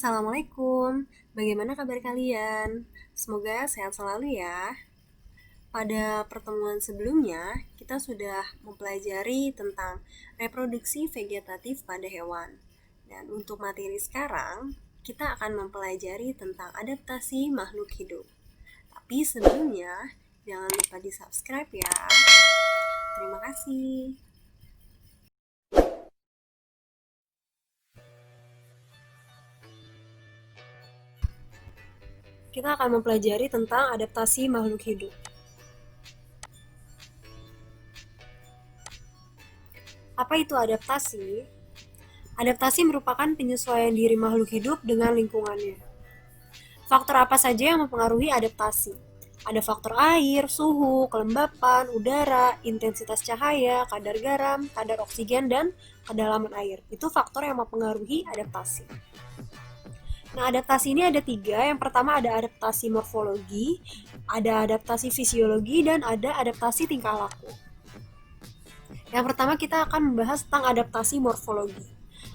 Assalamualaikum, bagaimana kabar kalian? Semoga sehat selalu ya. Pada pertemuan sebelumnya, kita sudah mempelajari tentang reproduksi vegetatif pada hewan. Dan untuk materi sekarang, kita akan mempelajari tentang adaptasi makhluk hidup. Tapi sebelumnya, jangan lupa di-subscribe ya. Terima kasih. Kita akan mempelajari tentang adaptasi makhluk hidup. Apa itu adaptasi? Adaptasi merupakan penyesuaian diri makhluk hidup dengan lingkungannya. Faktor apa saja yang mempengaruhi adaptasi? Ada faktor air, suhu, kelembapan, udara, intensitas cahaya, kadar garam, kadar oksigen, dan kedalaman air. Itu faktor yang mempengaruhi adaptasi. Nah, adaptasi ini ada 3. Yang pertama ada adaptasi morfologi, ada adaptasi fisiologi, dan ada adaptasi tingkah laku. Yang pertama kita akan membahas tentang adaptasi morfologi.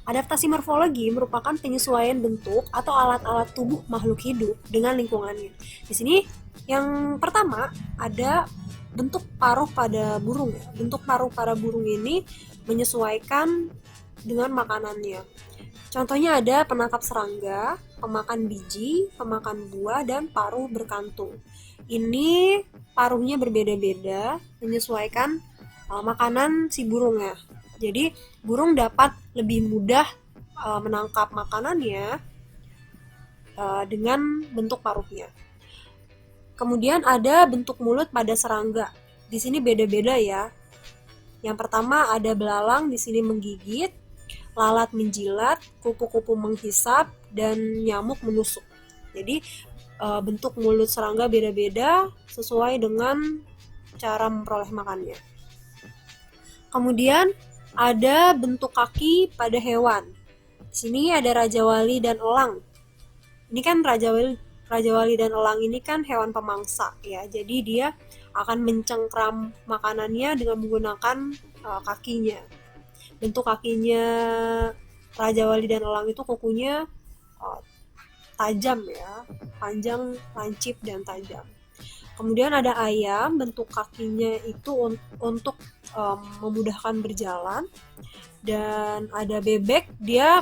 Adaptasi morfologi merupakan penyesuaian bentuk atau alat-alat tubuh makhluk hidup dengan lingkungannya. Di sini yang pertama ada bentuk paruh pada burung ya. Bentuk paruh pada burung ini menyesuaikan dengan makanannya. Contohnya ada penangkap serangga, pemakan biji, pemakan buah, dan paruh berkantung. Ini paruhnya berbeda-beda menyesuaikan makanan si burung ya. Jadi burung dapat lebih mudah menangkap makanannya dengan bentuk paruhnya. Kemudian ada bentuk mulut pada serangga. Di sini beda-beda ya. Yang pertama ada belalang, di sini menggigit, lalat menjilat, kupu-kupu menghisap, dan nyamuk menusuk. Jadi bentuk mulut serangga beda-beda sesuai dengan cara memperoleh makannya. Kemudian ada bentuk kaki pada hewan. Di sini ada rajawali dan elang. Ini kan rajawali dan elang ini kan hewan pemangsa ya. Jadi dia akan mencengkram makanannya dengan menggunakan kakinya. Bentuk kakinya rajawali dan elang itu kukunya tajam ya, panjang, lancip, dan tajam. Kemudian ada ayam, bentuk kakinya itu untuk memudahkan berjalan. Dan ada bebek, dia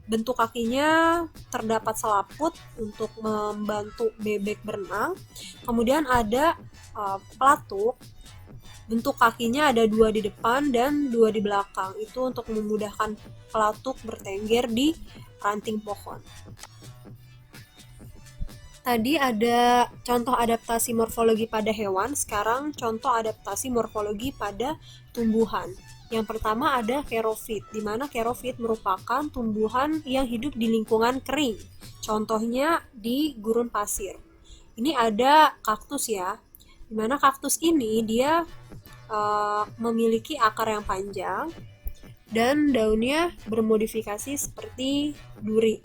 bentuk kakinya terdapat selaput untuk membantu bebek berenang. Kemudian ada pelatuk, bentuk kakinya ada 2 di depan dan 2 di belakang. Itu untuk memudahkan pelatuk bertengger di ranting pohon. Tadi ada contoh adaptasi morfologi pada hewan, sekarang contoh adaptasi morfologi pada tumbuhan. Yang pertama ada xerofit, di mana xerofit merupakan tumbuhan yang hidup di lingkungan kering. Contohnya di gurun pasir. Ini ada kaktus ya, di mana kaktus ini dia memiliki akar yang panjang dan daunnya bermodifikasi seperti duri.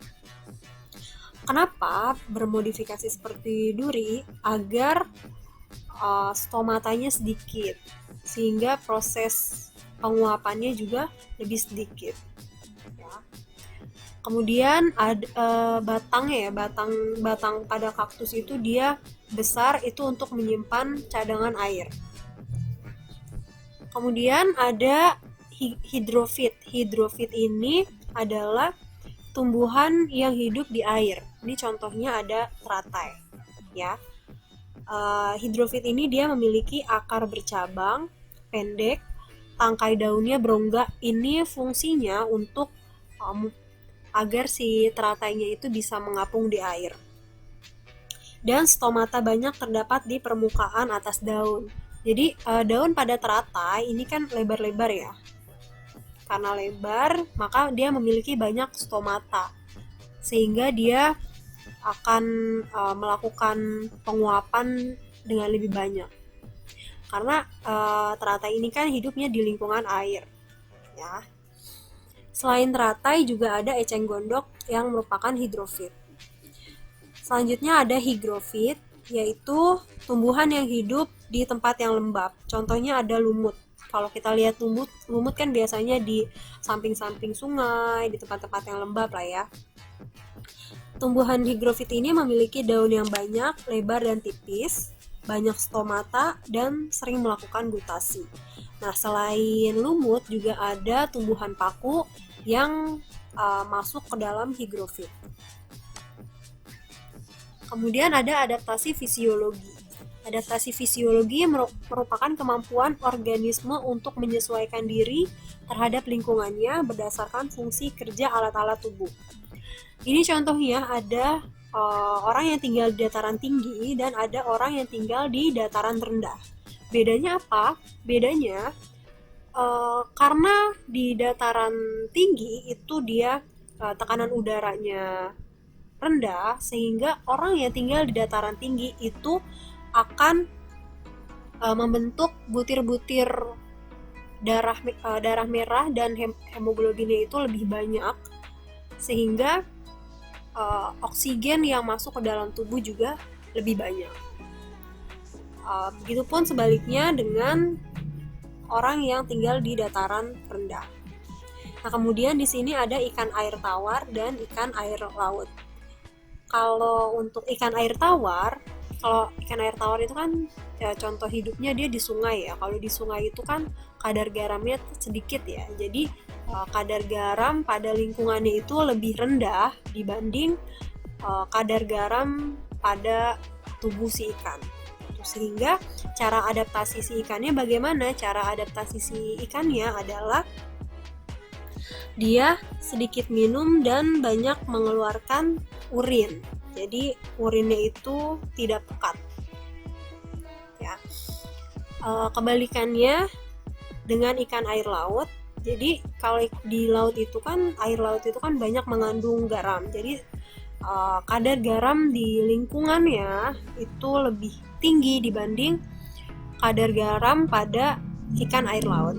Kenapa bermodifikasi seperti duri? Agar stomatanya sedikit, sehingga proses penguapannya juga lebih sedikit. Ya. Kemudian ada batangnya ya, batang pada kaktus itu dia besar, itu untuk menyimpan cadangan air. Kemudian ada hidrofit. Hidrofit ini adalah tumbuhan yang hidup di air. Ini contohnya ada teratai ya. Hidrofit ini dia memiliki akar bercabang, pendek, tangkai daunnya berongga. Ini fungsinya untuk agar si teratainya itu bisa mengapung di air. Dan stomata banyak terdapat di permukaan atas daun. Jadi daun pada teratai ini kan lebar-lebar ya. Karena lebar, maka dia memiliki banyak stomata, sehingga dia akan melakukan penguapan dengan lebih banyak. Karena teratai ini kan hidupnya di lingkungan air. Ya. Selain teratai juga ada eceng gondok yang merupakan hidrofit. Selanjutnya ada higrofit, yaitu tumbuhan yang hidup di tempat yang lembab. Contohnya ada lumut. Kalau kita lihat lumut kan biasanya di samping-samping sungai, di tempat-tempat yang lembab lah ya. Tumbuhan higrofit ini memiliki daun yang banyak, lebar dan tipis, banyak stomata, dan sering melakukan gutasi. Nah, selain lumut juga ada tumbuhan paku yang masuk ke dalam higrofit. Kemudian ada adaptasi fisiologi. Adaptasi fisiologi merupakan kemampuan organisme untuk menyesuaikan diri terhadap lingkungannya berdasarkan fungsi kerja alat-alat tubuh. Ini contohnya ada orang yang tinggal di dataran tinggi dan ada orang yang tinggal di dataran rendah. Bedanya apa? Bedanya karena di dataran tinggi itu dia tekanan udaranya rendah, sehingga orang yang tinggal di dataran tinggi itu akan membentuk butir-butir darah merah dan hemoglobinnya itu lebih banyak, sehingga oksigen yang masuk ke dalam tubuh juga lebih banyak. Begitupun sebaliknya dengan orang yang tinggal di dataran rendah. Nah, kemudian di sini ada ikan air tawar dan ikan air laut. Kalau untuk ikan air tawar, itu kan ya, contoh hidupnya dia di sungai ya. Kalau di sungai itu kan kadar garamnya sedikit ya. Jadi kadar garam pada lingkungannya itu lebih rendah dibanding kadar garam pada tubuh si ikan. Sehingga cara adaptasi si ikannya bagaimana? Cara adaptasi si ikannya adalah dia sedikit minum dan banyak mengeluarkan urin. Jadi urinnya itu tidak pekat. Ya. Kebalikannya dengan ikan air laut. Jadi kalau di laut itu kan air laut itu kan banyak mengandung garam. Jadi kadar garam di lingkungannya itu lebih tinggi dibanding kadar garam pada ikan air laut.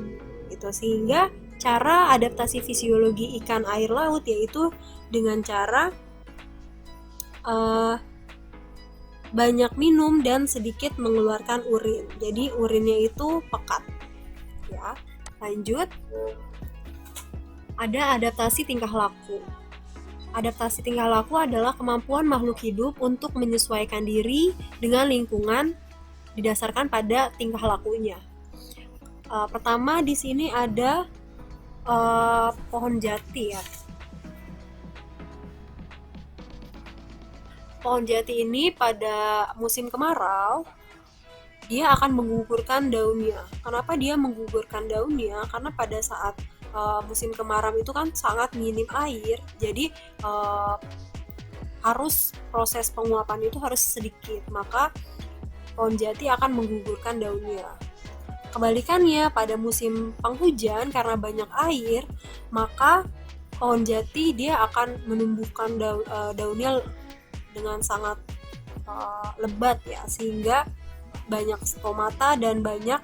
Itu sehingga cara adaptasi fisiologi ikan air laut yaitu dengan cara banyak minum dan sedikit mengeluarkan urin. Jadi urinnya itu pekat. Ya, lanjut. Ada adaptasi tingkah laku. Adaptasi tingkah laku adalah kemampuan makhluk hidup untuk menyesuaikan diri dengan lingkungan didasarkan pada tingkah lakunya. Pertama di sini ada pohon jati ya. Pohon jati ini pada musim kemarau dia akan menggugurkan daunnya. Kenapa dia menggugurkan daunnya? Karena pada saat musim kemarau itu kan sangat minim air, jadi harus proses penguapan itu harus sedikit, maka pohon jati akan menggugurkan daunnya. Kebalikannya pada musim penghujan karena banyak air, maka pohon jati dia akan menumbuhkan daunnya dengan sangat lebat ya, sehingga banyak stomata dan banyak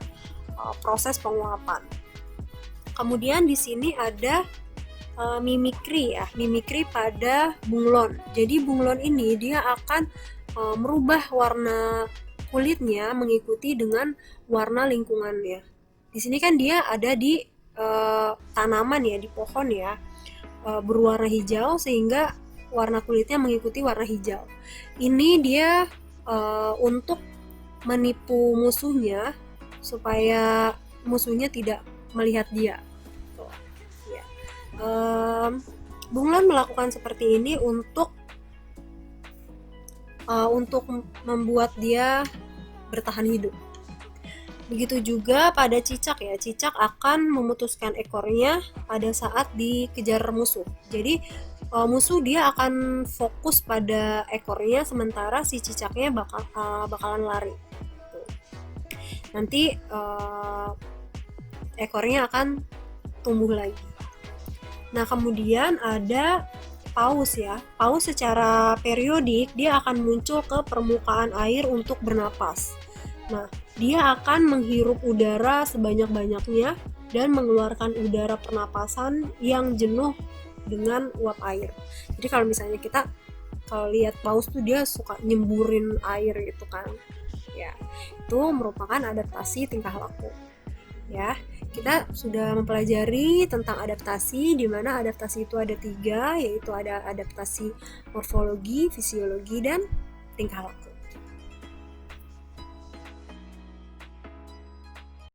proses penguapan. Kemudian di sini ada mimikri ya, mimikri pada bunglon. Jadi bunglon ini dia akan merubah warna kulitnya mengikuti dengan warna lingkungannya. Di sini kan dia ada di tanaman ya, di pohon ya, berwarna hijau sehingga warna kulitnya mengikuti warna hijau. Ini dia untuk menipu musuhnya supaya musuhnya tidak melihat dia. Ya. Bunglon melakukan seperti ini untuk membuat dia bertahan hidup. Begitu juga pada cicak ya, cicak akan memutuskan ekornya pada saat dikejar musuh. Jadi musuh dia akan fokus pada ekornya, sementara si cicaknya bakalan lari. Nanti ekornya akan tumbuh lagi. Nah, kemudian ada paus ya. Paus secara periodik dia akan muncul ke permukaan air untuk bernapas. Nah, dia akan menghirup udara sebanyak-banyaknya dan mengeluarkan udara pernapasan yang jenuh dengan uap air. Jadi kalau misalnya kita lihat paus tuh dia suka nyemburin air gitu kan. Ya, itu merupakan adaptasi tingkah laku. ya. Kita sudah mempelajari tentang adaptasi, di mana adaptasi itu ada 3, yaitu ada adaptasi morfologi, fisiologi, dan tingkah laku.